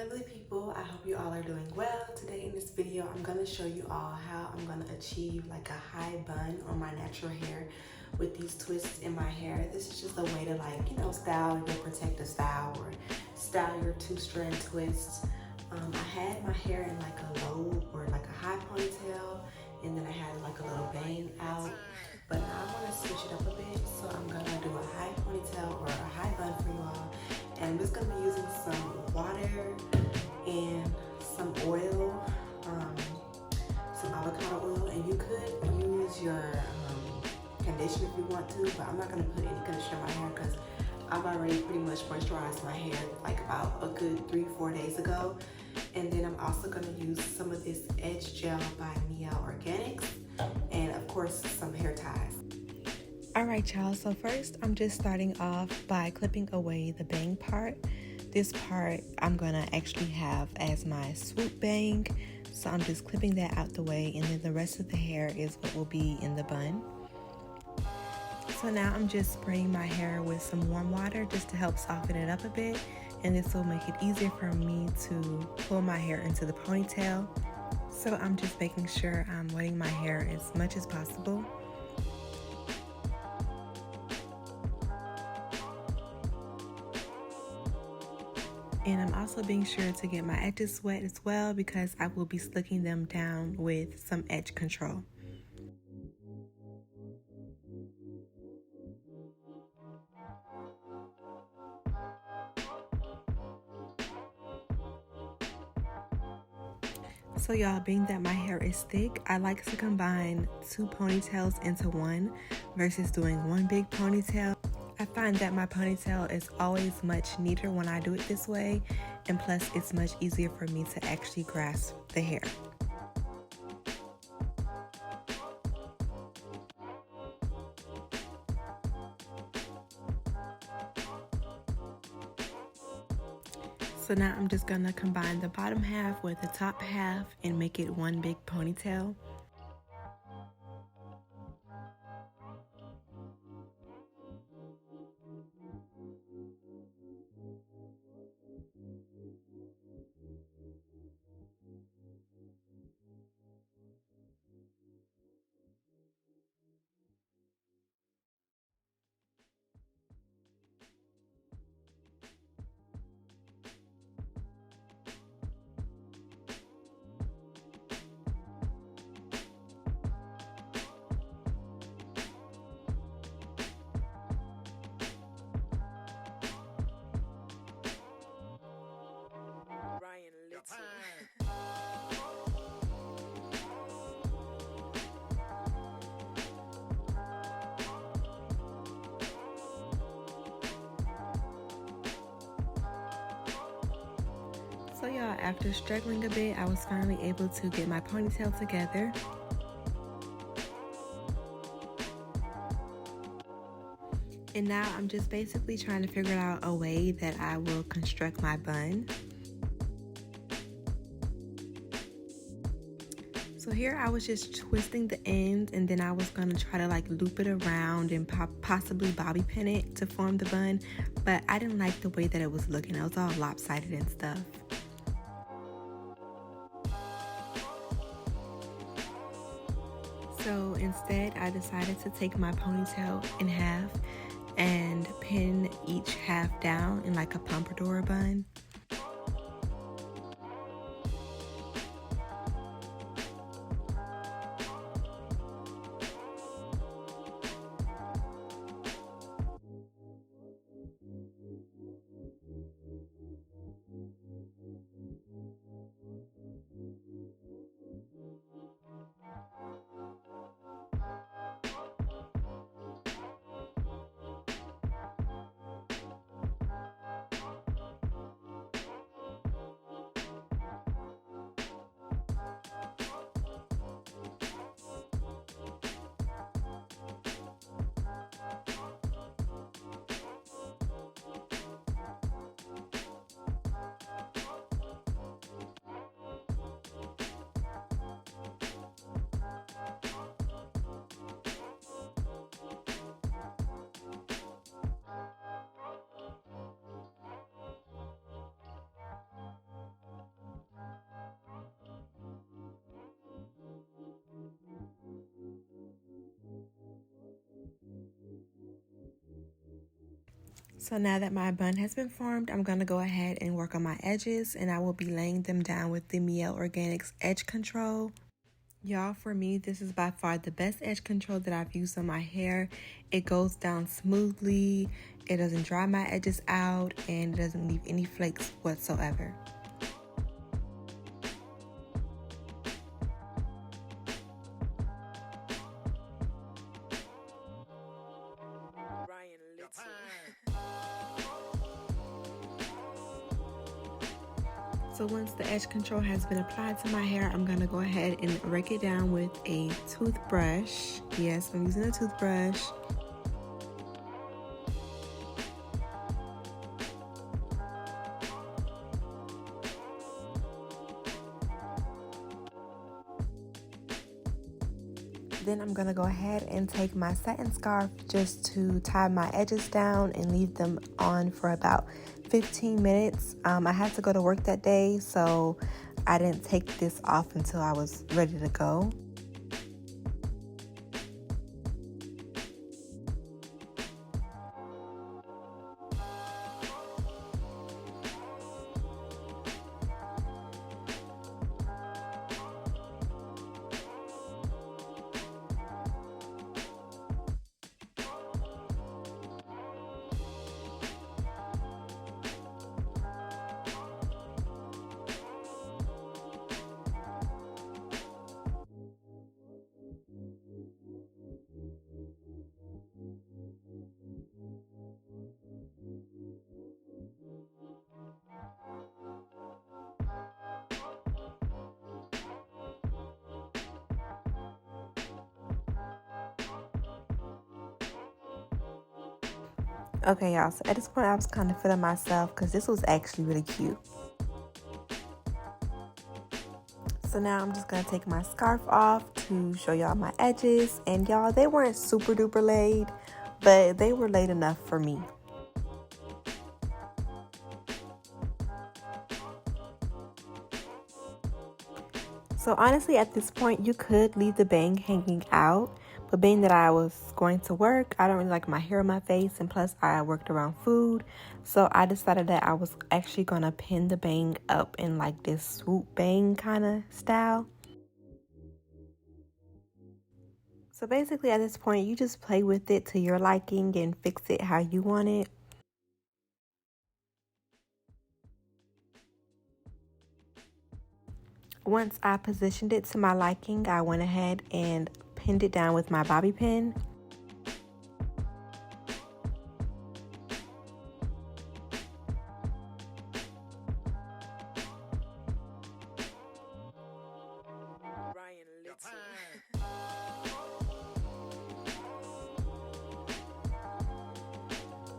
lovely people, I hope you all are doing well. Today in this video, I'm going to show you all how I'm going to achieve like a high bun on my natural hair with these twists in my hair. This is just a way to style your protective style or style your two-strand twists. I had my hair in like a low or like a high ponytail, and then I had like a little bang out. But now I want to switch it up a bit, so I'm going to do a high ponytail or a high bun for you all. And I'm just going to be using some water and some oil, some avocado oil, and you could use your conditioner if you want to, but I'm not going to put any conditioner in my hair because I've already pretty much moisturized my hair like about a good 3-4 days ago. And then I'm also going to use some of this Edge Gel by Mia Organics, and of course some hair ties. Alright y'all, so first I'm just starting off by clipping away the bang part. This part I'm going to actually have as my swoop bang, so I'm just clipping that out the way, and then the rest of the hair is what will be in the bun. So now I'm just spraying my hair with some warm water just to help soften it up a bit, and this will make it easier for me to pull my hair into the ponytail. So I'm just making sure I'm wetting my hair as much as possible. And I'm also being sure to get my edges wet as well because I will be slicking them down with some edge control. So y'all, being that my hair is thick, I like to combine 2 ponytails into one versus doing one big ponytail. I find that my ponytail is always much neater when I do it this way, and plus it's much easier for me to actually grasp the hair. So now I'm just gonna combine the bottom half with the top half and make it one big ponytail. So y'all, after struggling a bit, I was finally able to get my ponytail together. And now I'm just basically trying to figure out a way that I will construct my bun. So here I was just twisting the ends, and then I was gonna try to like loop it around and possibly bobby pin it to form the bun, but I didn't like the way that it was looking. It was all lopsided and stuff. So instead, I decided to take my ponytail in half and pin each half down in like a pompadour bun. So now that my bun has been formed, I'm going to go ahead and work on my edges, and I will be laying them down with the Mielle Organics Edge Control. Y'all, for me, this is by far the best edge control that I've used on my hair. It goes down smoothly, it doesn't dry my edges out, and it doesn't leave any flakes whatsoever. So once the edge control has been applied to my hair, I'm going to go ahead and rake it down with a toothbrush. Yes, I'm using a toothbrush. Then I'm going to go ahead and take my satin scarf just to tie my edges down and leave them on for about 15 minutes. I had to go to work that day, so I didn't take this off until I was ready to go. Okay, y'all, so at this point I was kind of feeling myself because this was actually really cute. So now I'm just going to take my scarf off to show y'all my edges. And y'all, they weren't super duper laid, but they were laid enough for me. So honestly, at this point, you could leave the bang hanging out. But being that I was going to work, I don't really like my hair on my face, and plus I worked around food. So I decided that I was actually going to pin the bang up in like this swoop bang kind of style. So basically at this point, you just play with it to your liking and fix it how you want it. Once I positioned it to my liking, I went ahead and pinned it down with my bobby pin.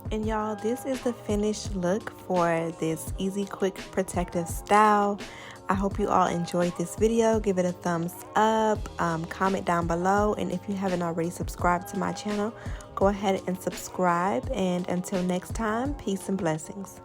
And y'all, this is the finished look for this easy, quick, protective style. I hope you all enjoyed this video. Give it a thumbs up, comment down below, and if you haven't already subscribed to my channel, go ahead and subscribe. And until next time, peace and blessings.